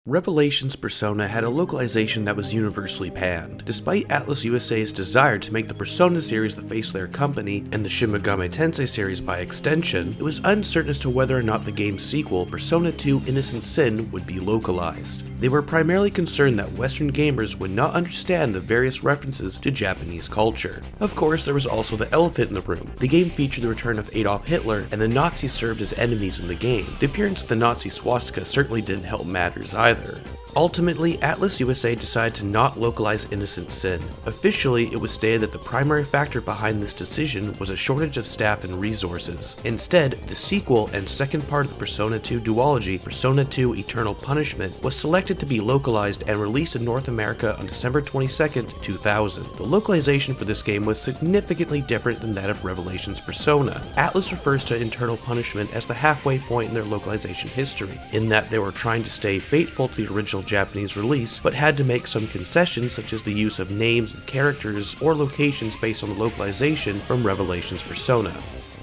Revelations Persona had a localization that was universally panned. Despite Atlus USA's desire to make the Persona series the face of their company, and the Shin Megami Tensei series by extension, it was uncertain as to whether or not the game's sequel, Persona 2 Innocent Sin, would be localized. They were primarily concerned that Western gamers would not understand the various references to Japanese culture. Of course, there was also the elephant in the room. The game featured the return of Adolf Hitler, and the Nazis served as enemies in the game. The appearance of the Nazi swastika certainly didn't help matters either. Ultimately, Atlus USA decided to not localize Innocent Sin. Officially, it was stated that the primary factor behind this decision was a shortage of staff and resources. Instead, the sequel and second part of the Persona 2 duology, Persona 2 Eternal Punishment, was selected to be localized and released in North America on December 22, 2000. The localization for this game was significantly different than that of Revelations Persona. Atlus refers to Eternal Punishment as the halfway point in their localization history, in that they were trying to stay faithful to the original Japanese release, but had to make some concessions such as the use of names and characters or locations based on the localization from Revelations Persona.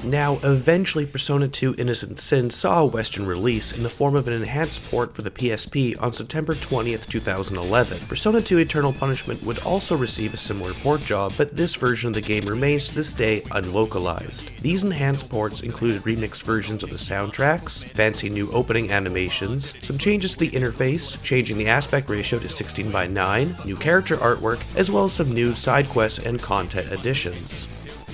Now, eventually Persona 2 Innocent Sin saw a Western release in the form of an enhanced port for the PSP on September 20th, 2011. Persona 2 Eternal Punishment would also receive a similar port job, but this version of the game remains to this day unlocalized. These enhanced ports included remixed versions of the soundtracks, fancy new opening animations, some changes to the interface, changing the aspect ratio to 16:9, new character artwork, as well as some new side quests and content additions.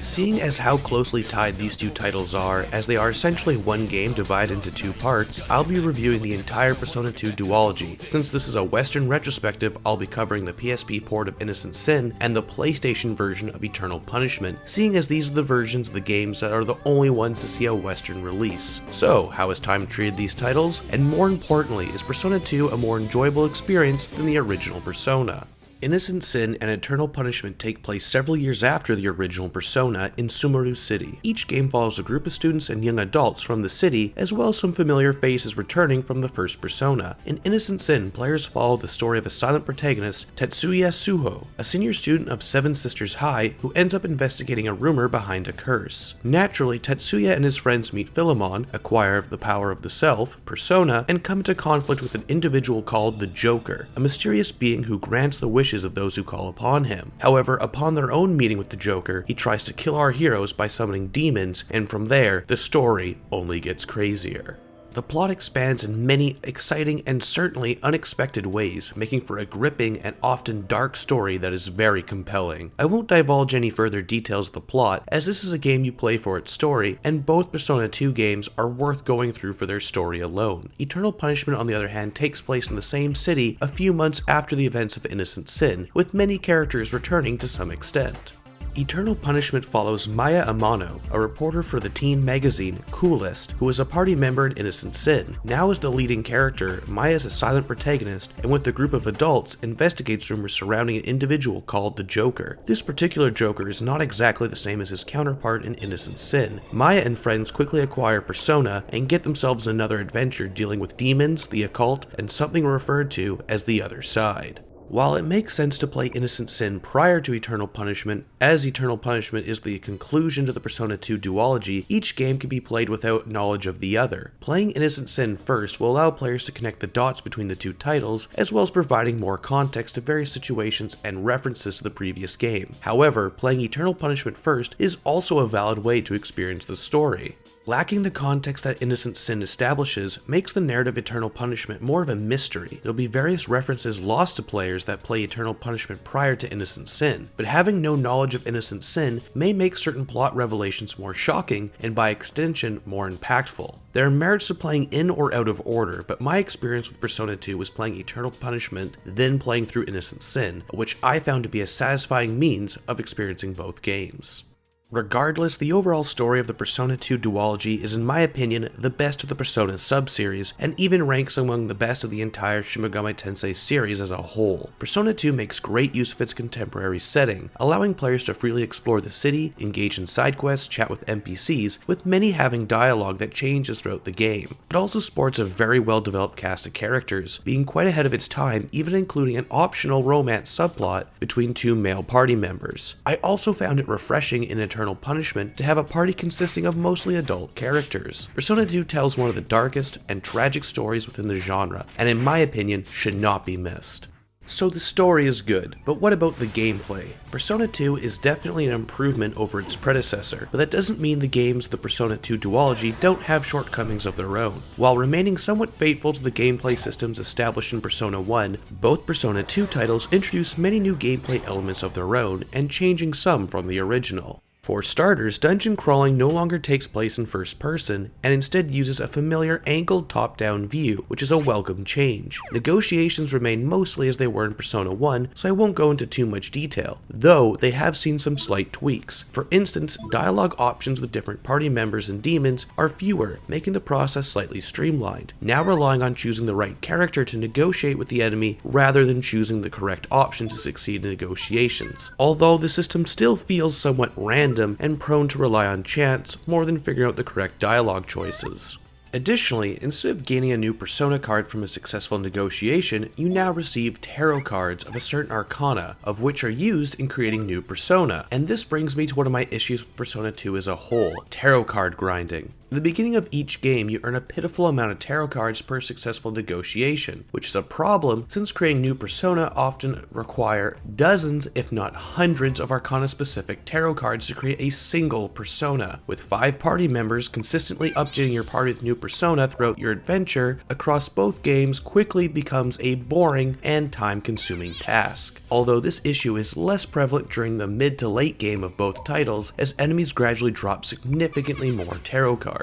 Seeing as how closely tied these two titles are, as they are essentially one game divided into two parts, I'll be reviewing the entire Persona 2 duology. Since this is a Western retrospective, I'll be covering the PSP port of Innocent Sin and the PlayStation version of Eternal Punishment, seeing as these are the versions of the games that are the only ones to see a Western release. So, how has time treated these titles? And more importantly, is Persona 2 a more enjoyable experience than the original Persona? Innocent Sin and Eternal Punishment take place several years after the original Persona in Sumeru City. Each game follows a group of students and young adults from the city, as well as some familiar faces returning from the first Persona. In Innocent Sin, players follow the story of a silent protagonist, Tetsuya Suho, a senior student of Seven Sisters High who ends up investigating a rumor behind a curse. Naturally, Tetsuya and his friends meet Philemon, acquire the power of the self, Persona, and come into conflict with an individual called the Joker, a mysterious being who grants the wishes of those who call upon him. However, upon their own meeting with the Joker, he tries to kill our heroes by summoning demons, and from there, the story only gets crazier. The plot expands in many exciting and certainly unexpected ways, making for a gripping and often dark story that is very compelling. I won't divulge any further details of the plot, as this is a game you play for its story, and both Persona 2 games are worth going through for their story alone. Eternal Punishment, on the other hand, takes place in the same city a few months after the events of Innocent Sin, with many characters returning to some extent. Eternal Punishment follows Maya Amano, a reporter for the teen magazine Coolest, who is a party member in Innocent Sin. Now as the leading character, Maya is a silent protagonist, and with a group of adults, investigates rumors surrounding an individual called the Joker. This particular Joker is not exactly the same as his counterpart in Innocent Sin. Maya and friends quickly acquire Persona, and get themselves another adventure dealing with demons, the occult, and something referred to as the other side. While it makes sense to play Innocent Sin prior to Eternal Punishment, as Eternal Punishment is the conclusion to the Persona 2 duology, each game can be played without knowledge of the other. Playing Innocent Sin first will allow players to connect the dots between the two titles, as well as providing more context to various situations and references to the previous game. However, playing Eternal Punishment first is also a valid way to experience the story. Lacking the context that Innocent Sin establishes makes the narrative Eternal Punishment more of a mystery. There'll be various references lost to players that play Eternal Punishment prior to Innocent Sin, but having no knowledge of Innocent Sin may make certain plot revelations more shocking and by extension more impactful. There are merits to playing in or out of order, but my experience with Persona 2 was playing Eternal Punishment, then playing through Innocent Sin, which I found to be a satisfying means of experiencing both games. Regardless, the overall story of the Persona 2 duology is in my opinion the best of the Persona sub-series, and even ranks among the best of the entire Shin Megami Tensei series as a whole. Persona 2 makes great use of its contemporary setting, allowing players to freely explore the city, engage in side quests, chat with NPCs, with many having dialogue that changes throughout the game. It also sports a very well developed cast of characters, being quite ahead of its time, even including an optional romance subplot between two male party members. I also found it refreshing in a eternal punishment to have a party consisting of mostly adult characters. Persona 2 tells one of the darkest and tragic stories within the genre, and in my opinion, should not be missed. So the story is good, but what about the gameplay? Persona 2 is definitely an improvement over its predecessor, but that doesn't mean the games of the Persona 2 duology don't have shortcomings of their own. While remaining somewhat faithful to the gameplay systems established in Persona 1, both Persona 2 titles introduce many new gameplay elements of their own, and changing some from the original. For starters, dungeon crawling no longer takes place in first person, and instead uses a familiar angled top-down view, which is a welcome change. Negotiations remain mostly as they were in Persona 1, so I won't go into too much detail, though they have seen some slight tweaks. For instance, dialogue options with different party members and demons are fewer, making the process slightly streamlined, now relying on choosing the right character to negotiate with the enemy rather than choosing the correct option to succeed in negotiations. Although the system still feels somewhat random and prone to rely on chance more than figuring out the correct dialogue choices. Additionally, instead of gaining a new persona card from a successful negotiation, you now receive tarot cards of a certain arcana, of which are used in creating new persona. And this brings me to one of my issues with Persona 2 as a whole: tarot card grinding. In the beginning of each game, you earn a pitiful amount of tarot cards per successful negotiation, which is a problem since creating new persona often require dozens, if not hundreds, of arcana-specific tarot cards to create a single persona. With 5 party members, consistently updating your party with new persona throughout your adventure across both games quickly becomes a boring and time-consuming task. Although this issue is less prevalent during the mid to late game of both titles, as enemies gradually drop significantly more tarot cards.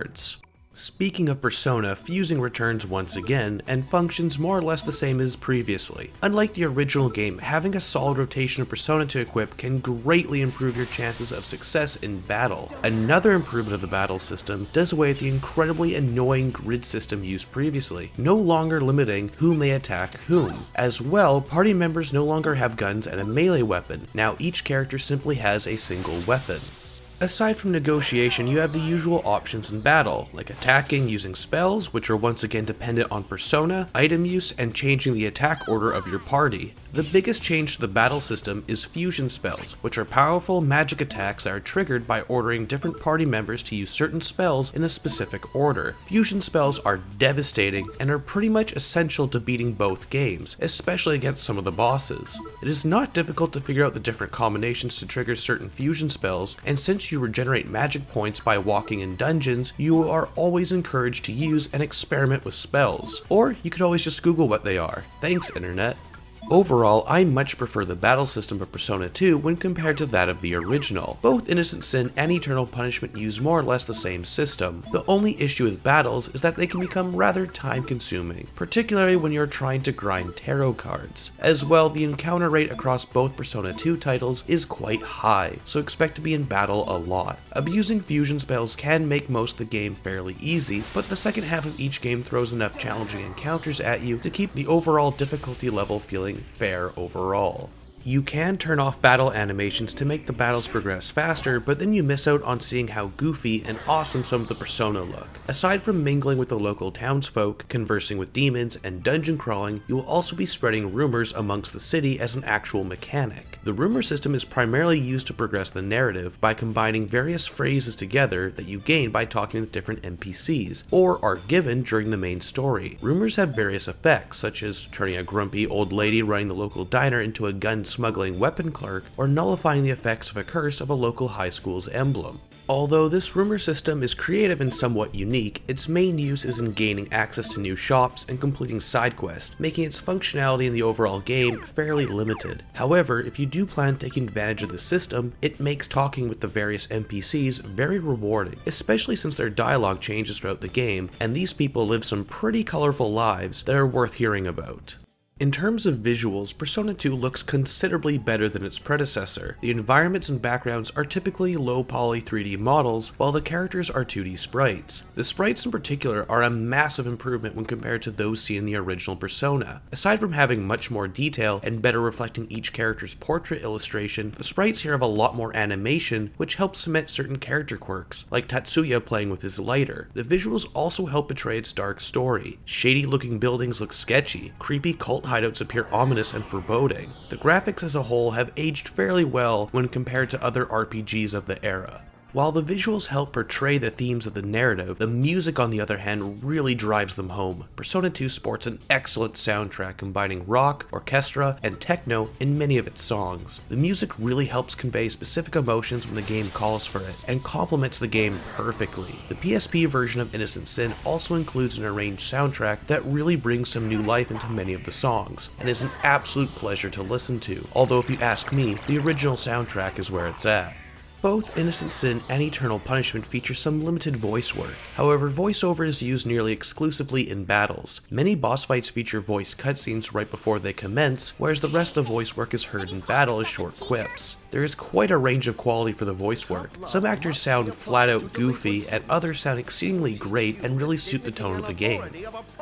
Speaking of Persona, fusing returns once again, and functions more or less the same as previously. Unlike the original game, having a solid rotation of Persona to equip can greatly improve your chances of success in battle. Another improvement of the battle system does away with the incredibly annoying grid system used previously, no longer limiting who may attack whom. As well, party members no longer have guns and a melee weapon. Now each character simply has a single weapon. Aside from negotiation, you have the usual options in battle, like attacking using spells, which are once again dependent on persona, item use, and changing the attack order of your party. The biggest change to the battle system is fusion spells, which are powerful magic attacks that are triggered by ordering different party members to use certain spells in a specific order. Fusion spells are devastating and are pretty much essential to beating both games, especially against some of the bosses. It is not difficult to figure out the different combinations to trigger certain fusion spells, and since you regenerate magic points by walking in dungeons, you are always encouraged to use and experiment with spells. Or you could always just Google what they are. Thanks, internet. Overall, I much prefer the battle system of Persona 2 when compared to that of the original. Both Innocent Sin and Eternal Punishment use more or less the same system. The only issue with battles is that they can become rather time-consuming, particularly when you're trying to grind tarot cards. As well, the encounter rate across both Persona 2 titles is quite high, so expect to be in battle a lot. Abusing fusion spells can make most of the game fairly easy, but the second half of each game throws enough challenging encounters at you to keep the overall difficulty level feeling fair overall. You can turn off battle animations to make the battles progress faster, but then you miss out on seeing how goofy and awesome some of the persona look. Aside from mingling with the local townsfolk, conversing with demons, and dungeon crawling, you will also be spreading rumors amongst the city as an actual mechanic. The rumor system is primarily used to progress the narrative by combining various phrases together that you gain by talking with different NPCs, or are given during the main story. Rumors have various effects, such as turning a grumpy old lady running the local diner into a gun smuggling weapon clerk, or nullifying the effects of a curse of a local high school's emblem. Although this rumor system is creative and somewhat unique, its main use is in gaining access to new shops and completing side quests, making its functionality in the overall game fairly limited. However, if you do plan taking advantage of the system, it makes talking with the various NPCs very rewarding, especially since their dialogue changes throughout the game, and these people live some pretty colorful lives that are worth hearing about. In terms of visuals, Persona 2 looks considerably better than its predecessor. The environments and backgrounds are typically low-poly 3D models, while the characters are 2D sprites. The sprites in particular are a massive improvement when compared to those seen in the original Persona. Aside from having much more detail and better reflecting each character's portrait illustration, the sprites here have a lot more animation, which helps cement certain character quirks, like Tatsuya playing with his lighter. The visuals also help betray its dark story. Shady-looking buildings look sketchy, creepy cult hideouts appear ominous and foreboding. The graphics as a whole have aged fairly well when compared to other RPGs of the era. While the visuals help portray the themes of the narrative, the music on the other hand really drives them home. Persona 2 sports an excellent soundtrack combining rock, orchestra, and techno in many of its songs. The music really helps convey specific emotions when the game calls for it, and complements the game perfectly. The PSP version of Innocent Sin also includes an arranged soundtrack that really brings some new life into many of the songs, and is an absolute pleasure to listen to, although if you ask me, the original soundtrack is where it's at. Both Innocent Sin and Eternal Punishment feature some limited voice work. However, voiceover is used nearly exclusively in battles. Many boss fights feature voice cutscenes right before they commence, whereas the rest of the voice work is heard in battle as short quips. There is quite a range of quality for the voice work. Some actors sound flat out goofy, and others sound exceedingly great and really suit the tone of the game.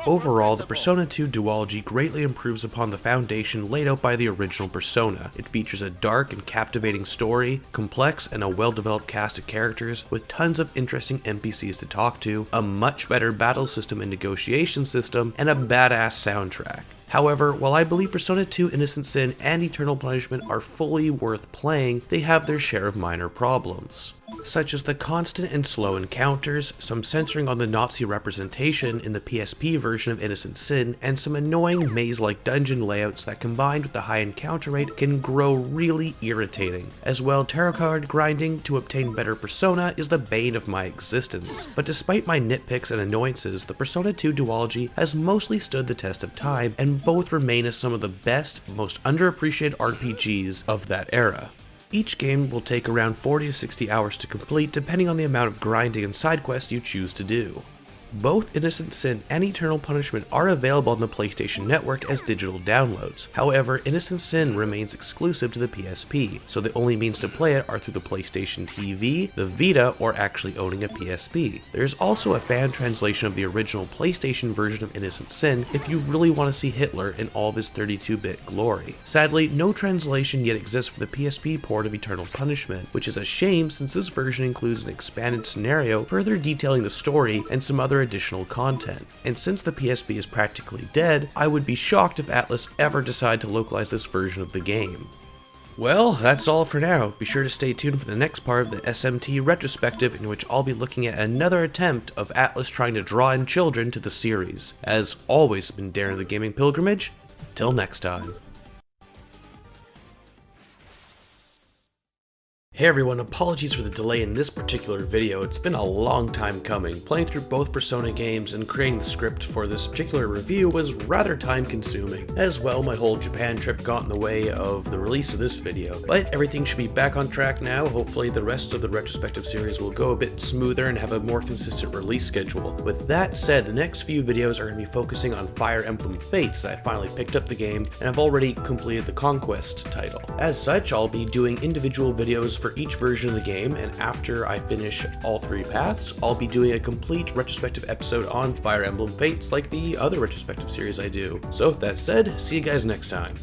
Overall, the Persona 2 duology greatly improves upon the foundation laid out by the original Persona. It features a dark and captivating story, complex and a well-developed cast of characters with tons of interesting NPCs to talk to, a much better battle system and negotiation system, and a badass soundtrack. However, while I believe Persona 2 Innocent Sin and Eternal Punishment are fully worth playing, they have their share of minor problems, such as the constant and slow encounters, some censoring on the Nazi representation in the PSP version of Innocent Sin, and some annoying maze-like dungeon layouts that combined with the high encounter rate can grow really irritating. As well, tarot card grinding to obtain better Persona is the bane of my existence. But despite my nitpicks and annoyances, the Persona 2 duology has mostly stood the test of time, and both remain as some of the best, most underappreciated RPGs of that era. Each game will take around 40 to 60 hours to complete depending on the amount of grinding and side quests you choose to do. Both Innocent Sin and Eternal Punishment are available on the PlayStation Network as digital downloads. However, Innocent Sin remains exclusive to the PSP, so the only means to play it are through the PlayStation TV, the Vita, or actually owning a PSP. There is also a fan translation of the original PlayStation version of Innocent Sin if you really want to see Hitler in all of his 32-bit glory. Sadly, no translation yet exists for the PSP port of Eternal Punishment, which is a shame since this version includes an expanded scenario further detailing the story and some other additional content. And since the PSP is practically dead, I would be shocked if Atlus ever decide to localize this version of the game. Well, that's all for now. Be sure to stay tuned for the next part of the SMT Retrospective, in which I'll be looking at another attempt of Atlus trying to draw in children to the series. As always, it's been Darren of the Gaming Pilgrimage. Till next time. Hey everyone, apologies for the delay in this particular video. It's been a long time coming. Playing through both Persona games and creating the script for this particular review was rather time consuming. As well, my whole Japan trip got in the way of the release of this video. But everything should be back on track now. Hopefully the rest of the retrospective series will go a bit smoother and have a more consistent release schedule. With that said, the next few videos are going to be focusing on Fire Emblem Fates. I finally picked up the game and I've already completed the Conquest title. As such, I'll be doing individual videos for each version of the game, and after I finish all three paths, I'll be doing a complete retrospective episode on Fire Emblem Fates like the other retrospective series I do. So with that said, see you guys next time.